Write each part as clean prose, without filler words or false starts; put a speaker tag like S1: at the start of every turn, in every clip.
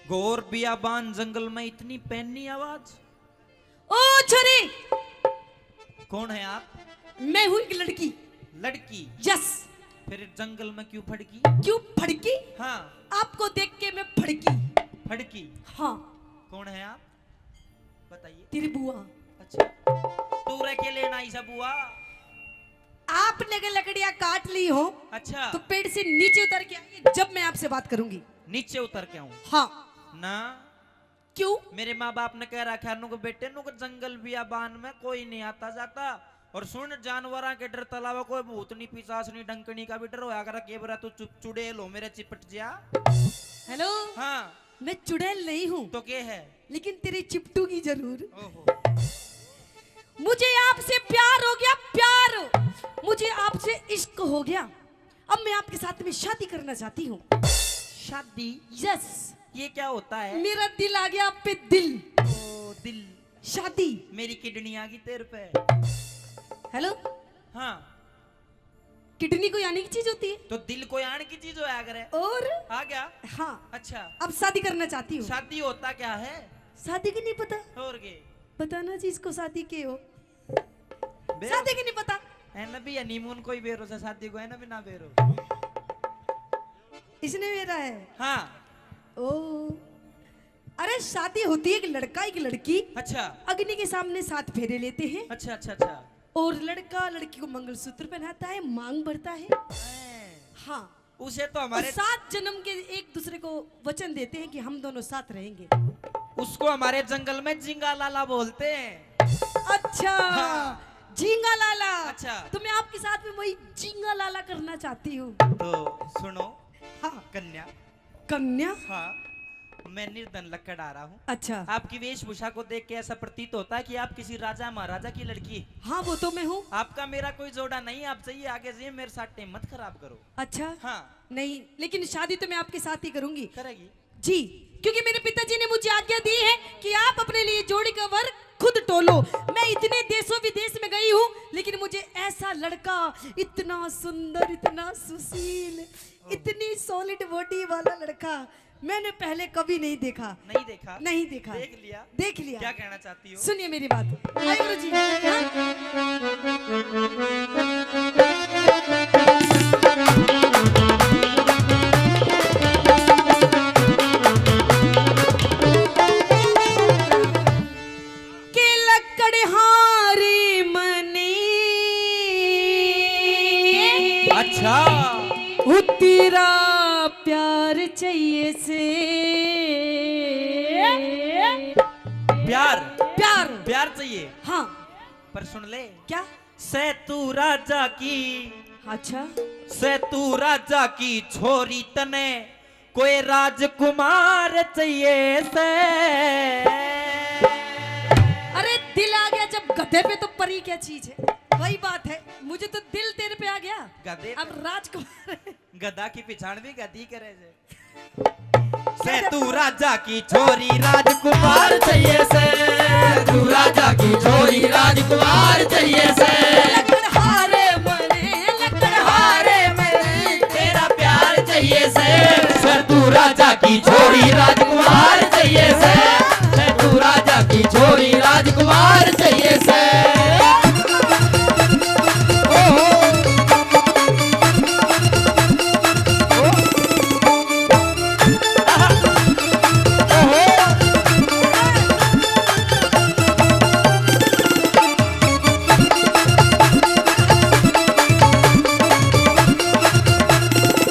S1: घोर बियाबान जंगल में इतनी पैनी आवाज।
S2: ओ छोरी,
S1: कौन है आप?
S2: मैं हूँ एक लड़की।
S1: लड़की?
S2: यस।
S1: फिर जंगल में क्यों फड़की?
S2: क्यों फड़की?
S1: हाँ।
S2: आपको देख के मैं फड़की।
S1: फड़की?
S2: हाँ।
S1: कौन है आप, बताइए।
S2: तेरी बुआ।
S1: अच्छा, तू रह के लेना ही सब बुआ।
S2: आपने अगर लकड़ियां काट ली हो
S1: अच्छा,
S2: तो पेड़ से नीचे उतर के आइए, जब मैं आपसे बात करूंगी।
S1: नीचे उतर के आऊं?
S2: हाँ।
S1: ना।
S2: क्यों?
S1: मेरे माँ बाप ने कह रखा है, नुक बेटे नुक जंगल बियाबान में कोई नहीं आता जाता। और सुन, जानवरा के डर तलावा कोई भूतनी पिशाचनी डंकनी का भी डर होया कर। केबरा तू चुप चुड़ैल हो मेरे चिपट जा।
S2: हेलो।
S1: हाँ।
S2: मैं चुड़ैल नहीं हूँ
S1: तो क्या है?
S2: लेकिन तेरी चिपटूगी जरूर।
S1: ओहो।
S2: मुझे आपसे प्यार हो गया, प्यार। मुझे आपसे इश्क हो गया। अब मैं आपके साथ में शादी करना चाहती हूँ।
S1: शादी?
S2: यस।
S1: ये क्या होता है?
S2: मेरा दिल आ गया आप पे, दिल।
S1: ओ दिल।
S2: शादी।
S1: मेरी किडनी आ गई तेरे पे।
S2: हेलो।
S1: हाँ।
S2: किडनी कोई आने की चीज होती है?
S1: तो दिल को आने की चीज होया करे।
S2: और
S1: आ गया।
S2: हाँ।
S1: अच्छा,
S2: अब शादी करना चाहती हूँ।
S1: शादी होता क्या है?
S2: शादी की नहीं पता?
S1: और के
S2: बताना जी इसको शादी के हो।
S1: बेरो
S2: शादी की नहीं पता
S1: है ना भी, हनीमून कोई बेरो से शादी को है ना भी ना बेरो।
S2: इसने मेरा है।
S1: हाँ।
S2: ओ, अरे शादी होती है एक लड़का एक लड़की
S1: अच्छा
S2: अग्नि के सामने 7 फेरे लेते हैं।
S1: अच्छा अच्छा अच्छा।
S2: और लड़का लड़की को मंगलसूत्र पहनाता है, मांग भरता है। हाँ।
S1: उसे तो हमारे
S2: 7 जन्म के एक दूसरे को वचन देते हैं कि हम दोनों साथ रहेंगे।
S1: उसको हमारे जंगल में जिंगा लाला बोलते हैं।
S2: अच्छा।
S1: हाँ।
S2: झींगा लाला।
S1: अच्छा।
S2: तो मैं आपके साथ में वही झींगा लाला करना चाहती हूँ।
S1: तो सुनो।
S2: हाँ।
S1: कन्या।
S2: कन्या।
S1: हाँ, मैं निर्धन लक्कड़ आ रहा हूँ।
S2: अच्छा।
S1: आपकी वेशभूषा को देख के ऐसा प्रतीत होता है कि आप किसी राजा महाराजा की लड़की।
S2: हाँ वो तो मैं हूँ।
S1: आपका मेरा कोई जोड़ा नहीं, आप चाहिए आगे जाइए, मेरे साथ टाइम मत खराब करो।
S2: अच्छा।
S1: हाँ।
S2: नहीं, लेकिन शादी तो मैं आपके साथ ही करूंगी।
S1: करेगी?
S2: जी, क्योंकि मेरे पिताजी ने मुझे आज्ञा दी है कि आप अपने लिए जोड़ी का वर खुद टोलो। मैं इतने देशों विदेश में गई हूँ, लेकिन मुझे ऐसा लड़का, इतना सुंदर, इतना सुशील, इतनी सॉलिड बॉडी वाला लड़का मैंने पहले कभी नहीं देखा।
S1: नहीं देखा?
S2: नहीं देखा।
S1: देख लिया?
S2: देख लिया।
S1: क्या कहना चाहती हो?
S2: सुनिए मेरी बात। आइए गुरुजी। के लकड़हारे मने।
S1: अच्छा।
S2: वो तेरा प्यार चाहिए से।
S1: प्यार?
S2: प्यार।
S1: प्यार चाहिए?
S2: हाँ।
S1: पर सुन ले।
S2: क्या?
S1: से तू राजा की,
S2: अच्छा।
S1: से तू राजा की छोरी तने कोई राजकुमार चाहिए से।
S2: अरे दिल आ गया जब गधे पे, तो परी क्या चीज है? वही बात है, मुझे तो दिल तेरे पे आ गया।
S1: गधे
S2: अब राजकुमार।
S1: गधा की पिछाड़ भी गधी करे से तू राजा की छोरी राजकुमार चाहिए से। तू राजा की छोरी राजकुमार चाहिए से।
S2: लकड़हारे मने, लकड़हारे मने,
S1: तेरा प्यार चाहिए से तू राजा की छोरी राजकुमार चाहिए से। तू राजा की छोरी राजकुमार चाहिए से।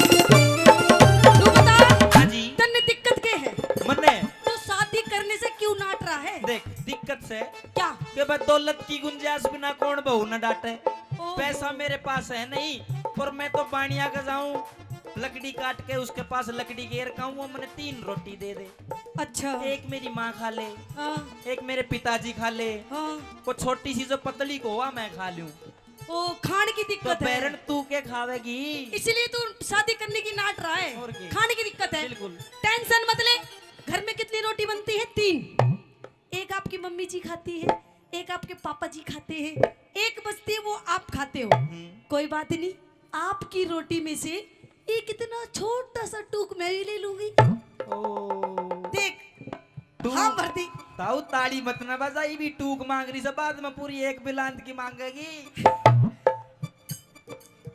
S2: तू बता,
S1: हाँ जी।
S2: तन्ने दिक्कत क्या है?
S1: मन्ने
S2: तो शादी करने से क्यों नाट रहा है?
S1: देख, दिक्कत से
S2: क्या?
S1: कि बस दौलत की गुंजाइश बिना कौन बहू न डांटे।
S2: ओहो।
S1: पैसा मेरे पास है नहीं, पर मैं तो बाणिया का जाऊं, लकड़ी काट के उसके पास लकड़ी घेर का हूं, वो मैंने 3 रोटी दे दे।
S2: अच्छा।
S1: एक मेरी माँ खा ले,
S2: हाँ।
S1: एक मेरे पिताजी खा ले,
S2: हाँ।
S1: को छोटी सी जो पतली को हुआ मैं खा लूं।
S2: ओ, खाने की
S1: तो
S2: दिक्कत है,
S1: बैरन तू के खावेगी?
S2: इसलिए तू शादी करने की नाट रहा है।
S1: और क्या?
S2: खाने की दिक्कत है।
S1: बिल्कुल।
S2: टेंशन मत ले। घर में कितनी रोटी बनती है? 3। एक आपकी मम्मी जी खाती है, एक आपके पापा जी खाते हैं, एक बचती है वो आप खाते हो। कोई बात नहीं, आपकी रोटी में से एक इतना छोटा सा टूक मैं भी ले लूंगी।
S1: ओ।
S2: देख,
S1: टूक
S2: हाँ भरती।
S1: ताऊ ताली मत ना बजाई भी टूक मांग रही से बाद में पूरी एक बिलांत की मांगेगी।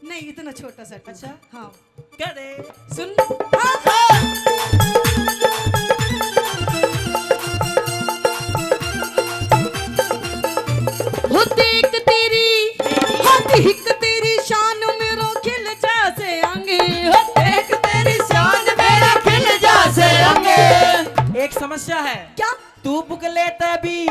S2: नहीं इतना छोटा सा टूक।
S1: अच्छा।
S2: हाँ
S1: क्या दे
S2: सुन। हाँ। हो देख तेरी, हो देख तेरी शान मेरो खिल जासे अंगे, हो देख तेरी शान मेरा खिल जासे अंगे।
S1: एक समस्या है।
S2: क्या?
S1: तू बुक लेता भी,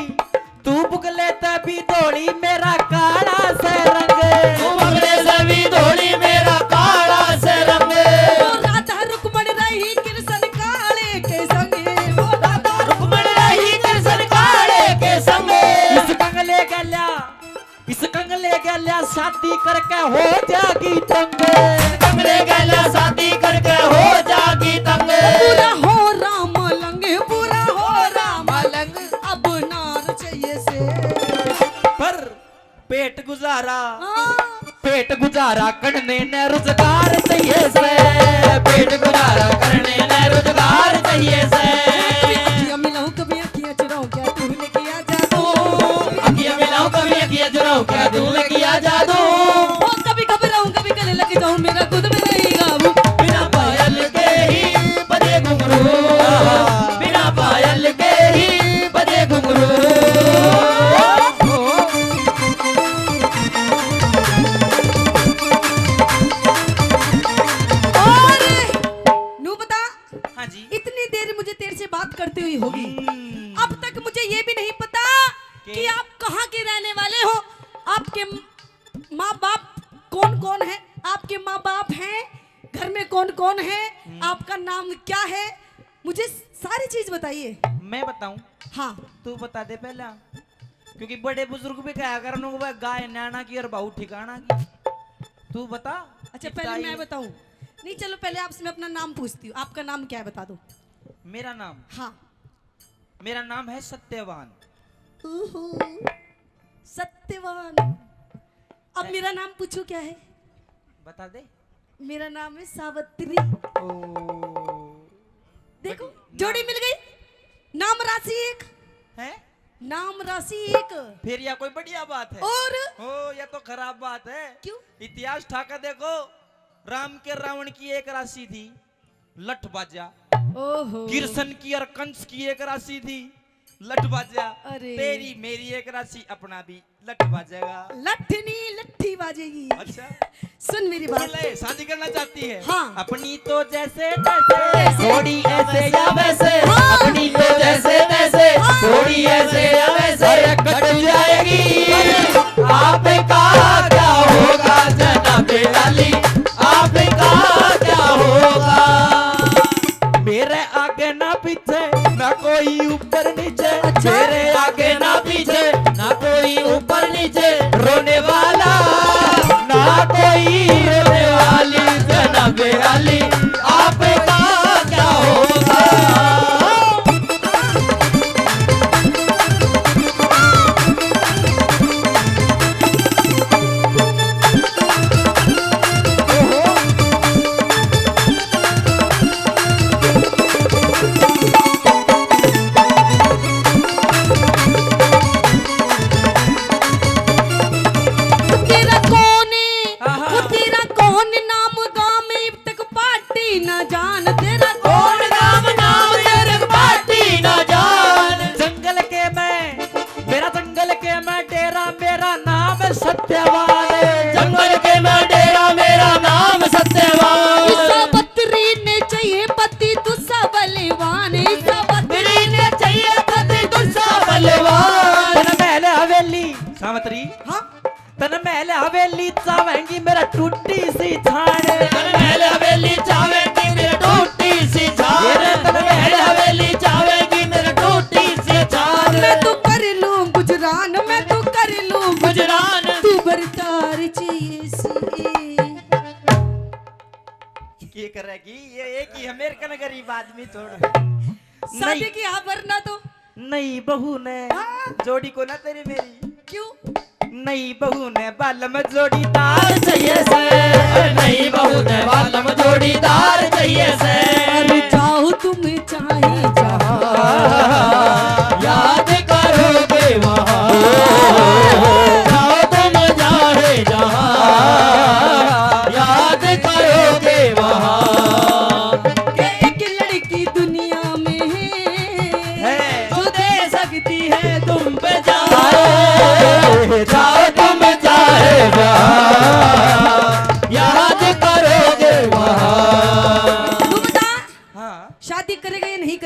S1: तू बुक लेता भी धोड़ी मेरा काला से रंग,
S3: तू बगले सभी धोड़ी मेरा काला से रंग।
S2: वो राधा रुक्मण रही कृष्ण काले के संगे, वो राधा
S3: रुक्मण रही कृष्ण काले के संगे।
S1: इस कंगले गल्या, इस कंगले गल्या शादी करके हो जागी तंग,
S3: कंगले गला शादी करके हो जागी तंग।
S2: पूरा हो राम लंगे, पूरा हो राम लंग, अब नार चाहिए से।
S1: पर पेट गुजारा,
S2: हाँ।
S1: पेट गुजारा करने ने रोजगार चाहिए से,
S3: पेट गुजारा करने ने रोजगार चाहिए से।
S2: कभी अखियाँ मिलाऊं कभी अखियाँ चुराऊं, क्या तूने किया जादू?
S3: अखियाँ मिलाऊं कभी अखियाँ चुराऊं, क्या तूने किया जादू?
S2: ओ कभी घबराऊं कभी गले लग जाऊं, मेरा खुद में नहीं काबू।
S3: बिना पायल के ही बजे घुंघरू, बिना पायल के ही बजे घुंघरू।
S2: और नू बता,
S1: हाँ जी।
S2: इतनी देर मुझे तेरे से बात करते हुई होगी, अब तक मुझे ये भी नहीं पता कि आप कहाँ के रहने वाले हो, आपके माँ बाप कौन कौन है, आपके माँ बाप हैं, घर में कौन कौन है, आपका नाम क्या है, मुझे सारी चीज बताइए।
S1: मैं बताऊं?
S2: हाँ
S1: तू बता दे पहला, क्योंकि बड़े बुजुर्ग भी कहा करने को भाई गाय नाना की और बहू ठिकाना की। तू बता।
S2: अच्छा पहले मैं बताऊं? नहीं चलो पहले आपसे मैं अपना नाम पूछती हूँ, आपका नाम क्या है बता दो।
S1: मेरा नाम,
S2: हाँ।
S1: मेरा नाम है सत्यवान।
S2: ओहो, सत्यवान। अब मेरा नाम पूछो क्या है?
S1: बता दे।
S2: मेरा नाम है सावित्री।
S1: ओ
S2: देखो जोड़ी मिल गई, नाम राशि एक,
S1: है
S2: नाम राशि एक।
S1: फिर यह कोई बढ़िया बात है?
S2: और
S1: ओ यह तो खराब बात है।
S2: क्यों?
S1: इतिहास ठाकर देखो, राम के रावण की एक राशि थी लठ बाजा,
S2: ओहो,
S1: कृष्ण की और कंस की एक राशि थी लठ बाजा,
S2: अरे।
S1: तेरी मेरी एक राशि अपना भी लठ बाजेगा।
S2: लठनी लट्ठी बाजेगी।
S1: अच्छा
S2: सुन मेरी बात।
S1: बोले शादी करना चाहती है?
S2: हाँ।
S1: अपनी तो जैसे तैसे,
S3: थोड़ी ऐसे या वैसे,
S2: हाँ।
S3: अपनी तो जैसे तैसे, थोड़ी ऐसे या वैसे कट जाएगी। आपका क्या होगा जनाबे अली, आपका क्या होगा?
S1: मेरे आगे ना पीछे ना कोई ऊपर नीचे,
S2: अच्छा।
S3: मेरे आगे ना पीछे ना कोई ऊपर नीचे, रोने वाला ना कोई रोने वाली जनाबे अली, आपका क्या होगा?
S2: तेरा कौन है?
S1: आहा।
S2: वो तेरा कौन नाम गाँव में अब तक पार्टी न जान, तेरा
S3: कौन नाम नाम तेरे पार्टी न जान।
S1: जंगल के मैं, मेरा जंगल के मैं डेरा, मेरा नाम है सत्यवान।
S3: जंगल के मैं डेरा, मेरा नाम सत्यवान।
S2: सावित्री ने चाहिए पति दूसरा बलवान, सावित्री
S3: मेरी ने चाहिए पति दूसरा बलवान।
S1: तन महल हवेली सावित्री,
S2: हाँ
S1: तन महल हवेली चावेंगी मेरा टूटी सी छाड़।
S3: तन महल हवेली चावेगी मेरी टूटी सी छान। तन महल हवेली चावेगी मेरी टूटी सी छान।
S2: मैं तो कर लूं गुजरान, मैं तो कर लूं
S3: गुजरान।
S2: तू बरतार चाहिए सी।
S1: ये करेगी ये एक ही अमेरिकन गरीब आदमी छोड़।
S2: शादी की हाँ वरना तो
S1: नई बहू ने
S2: हाँ।
S1: जोड़ी को ना तेरी मेरी,
S2: क्यों?
S1: नई बहू ने बालम जोड़ीदार चाहिए से,
S3: नई बहू ने बालम जोड़ीदार चाहिए से।
S2: अरे जाओ तुम चाहे जहाँ,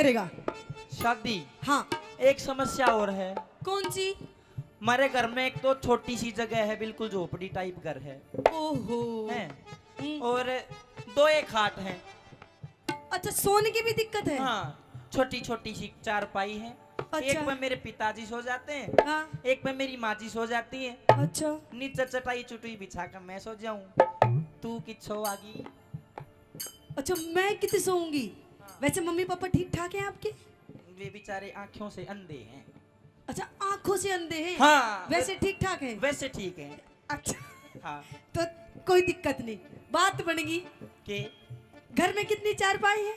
S2: करेगा?
S1: शादी।
S2: हाँ।
S1: एक समस्या और है।
S2: कौन सी?
S1: हमारे घर में एक तो छोटी सी जगह है, बिल्कुल झोपड़ी टाइप घर है।
S2: ओहो।
S1: हैं? और 2 एक खाट हैं।
S2: अच्छा, सोने की भी दिक्कत है?
S1: हाँ, छोटी छोटी सी चारपाई है।
S2: अच्छा।
S1: एक पे मेरे पिताजी सो जाते हैं,
S2: हाँ।
S1: एक पे मेरी माँ जी सो जाती है।
S2: अच्छा।
S1: नीचे चटाई चुटई बिछा कर मैं सो जाऊं, तू किच्छो आगी।
S2: अच्छा, मैं कितने सोऊंगी? वैसे मम्मी पापा ठीक ठाक हैं आपके?
S1: वे बेचारे आंखों से अंधे हैं।
S2: अच्छा, आंखों से अंधे हैं?
S1: हाँ।
S2: वैसे ठीक ठाक है?
S1: वैसे ठीक है।
S2: अच्छा।
S1: हाँ।
S2: तो कोई दिक्कत नहीं, बात बनेगी।
S1: के
S2: घर में कितनी चारपाई है?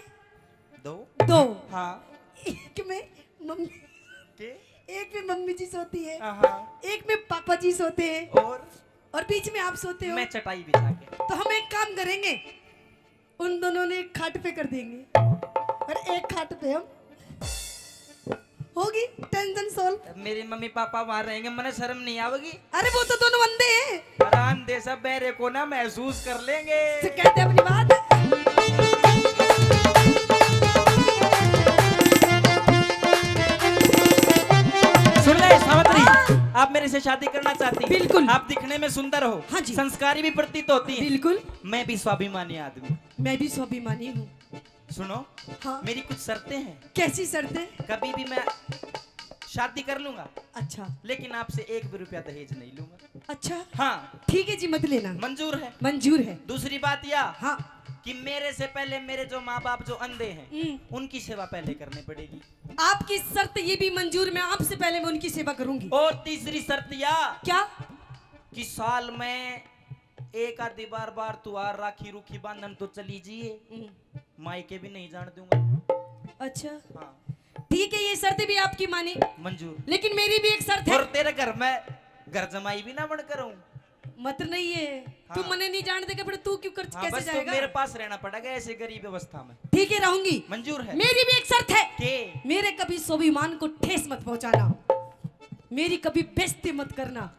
S1: 2। हाँ।
S2: एक में मम्मी,
S1: के
S2: एक में मम्मी जी सोती है,
S1: हाँ।
S2: एक में पापा जी सोते हैं, और बीच में आप सोते हो।
S1: मैं चटाई बिछा के।
S2: तो हम एक काम करेंगे, उन दोनों ने एक खाट पे कर देंगे और एक खाट पे हम, होगी टेंशन सॉल्व।
S1: मेरे मम्मी पापा वहां रहेंगे, मने शर्म नहीं आवेगी।
S2: अरे वो तो दोनों अंधे हैं,
S1: आराम दे सब बैरे को ना महसूस कर लेंगे।
S2: तो कहते अपनी बात।
S1: सुन ले सावित्री, आप मेरे से शादी करना चाहती हैं?
S2: बिल्कुल।
S1: आप दिखने में सुंदर हो,
S2: हाँ जी।
S1: संस्कारी भी प्रतीत होती है।
S2: बिल्कुल।
S1: मैं भी स्वाभिमानी आदमी।
S2: मैं भी स्वाभिमानी हूँ।
S1: सुनो,
S2: हाँ।
S1: मेरी कुछ शर्तें हैं।
S2: कैसी शर्तें?
S1: कभी भी मैं शादी कर लूंगा,
S2: अच्छा।
S1: लेकिन आपसे 1 भी रुपया दहेज नहीं लूंगा।
S2: अच्छा,
S1: हाँ।
S2: ठीक है जी, मत लेना।
S1: मंजूर है?
S2: मंजूर है।
S1: दूसरी बात यह
S2: हाँ।
S1: कि मेरे से पहले मेरे जो माँ बाप जो अंधे हैं, उनकी सेवा पहले करनी पड़ेगी।
S2: आपकी शर्त ये भी मंजूर, मैं आपसे पहले मैं उनकी सेवा करूंगी।
S1: और तीसरी शर्त यह
S2: क्या?
S1: कि साल में एक आधी बार त्योहार राखी रूखी बांधन तो चली जिए, मायके भी नहीं जान दूंगा।
S2: अच्छा,
S1: हाँ।
S2: ठीक है, ये शर्त भी आपकी मानी,
S1: मंजूर।
S2: लेकिन मेरी भी एक शर्त है।
S1: और तेरे घर में घर जमाई भी ना बनकर हूँ।
S2: मत नहीं है।
S1: हाँ।
S2: तू मने नहीं जानते कि तू क्यों कर,
S1: हाँ,
S2: कैसे
S1: बस तो
S2: जाएगा?
S1: मेरे पास रहना पड़ेगा ऐसे गरीब अवस्था में।
S2: ठीक है, रहूंगी।
S1: मंजूर है?
S2: मेरी भी एक शर्त है
S1: के
S2: मेरे कभी स्वाभिमान को ठेस मत पहुंचाना, मेरी कभी बेइज्जती मत करना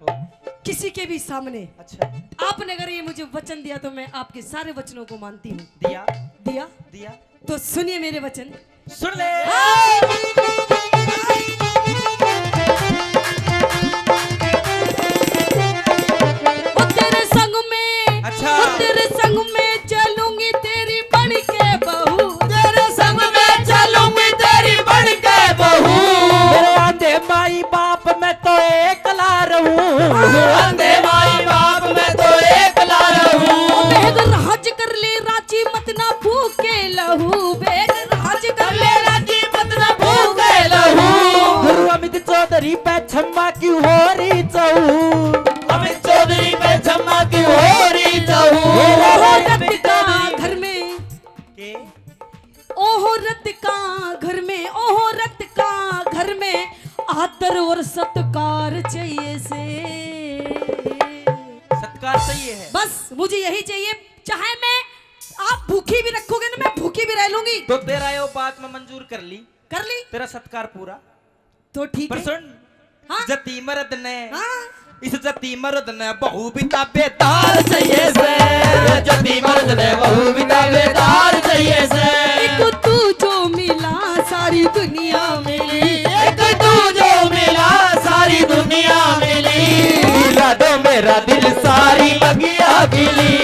S2: किसी के भी सामने।
S1: अच्छा।
S2: आपने अगर ये मुझे वचन दिया तो मैं आपके सारे वचनों को मानती हूँ।
S1: दिया?
S2: दिया?
S1: दिया।
S2: तो सुनिए मेरे वचन।
S1: सुन ले।
S2: वो तेरे संग में,
S1: अच्छा।
S2: वो तेरे संग में चलूंगी तेरी बन के बहू,
S3: तेरे संग में चलूंगी तेरी बन के बहू।
S1: मेरे अंधे माई बाप मैं तो एकला रहूं।
S3: अंधे माई बाप मैं तो एकला रहूं।
S2: बेग राज कर ले राजी मत ना भूखे लहू, बेग राज कर ले
S3: राजी मत ना भूखे लहू।
S1: गुरु अमित चौधरी पे छम्मा की हो रही चहू,
S3: अमित चौधरी पे छम्मा की हो रही चहू।
S2: ओहो रत का घर में,
S1: के
S2: ओहो रत का घर में, ओहो रत का घर में आदर और सत्कार चाहिए से।
S1: सत्कार चाहिए है?
S2: बस मुझे यही चाहिए, चाहे मैं आप भूखी भी रखोगे ना, मैं भूखी भी रह लूंगी।
S1: तो तेरा ये बात मैं मंजूर कर ली,
S2: कर ली
S1: तेरा सत्कार पूरा।
S2: तो ठीक
S1: पर
S2: है।
S1: सुन,
S2: हाँ?
S1: जती मर्द ने,
S2: हाँ?
S1: इस जती मर्द ने बहु बिता बेदार चाहिए से।
S3: जती मर्द ने बहू बिता बेदार चाहिए से।
S2: एक तू जो मिला सारी दुनिया मिली,
S3: एक तू जो मिला सारी दुनिया मिली। हिला दो मेरा दिल सारी बगिया गिली,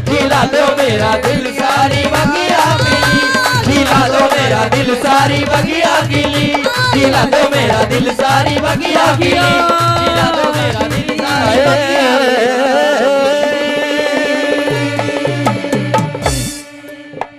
S3: हिला दो मेरा दिल सारी बगिया गिली। हिला दो मेरा दिल सारी बगिया गिली, हिला दो मेरा दिल सारी बगिया गिली। हिला दो मेरा दिल सारी बगिया गिली।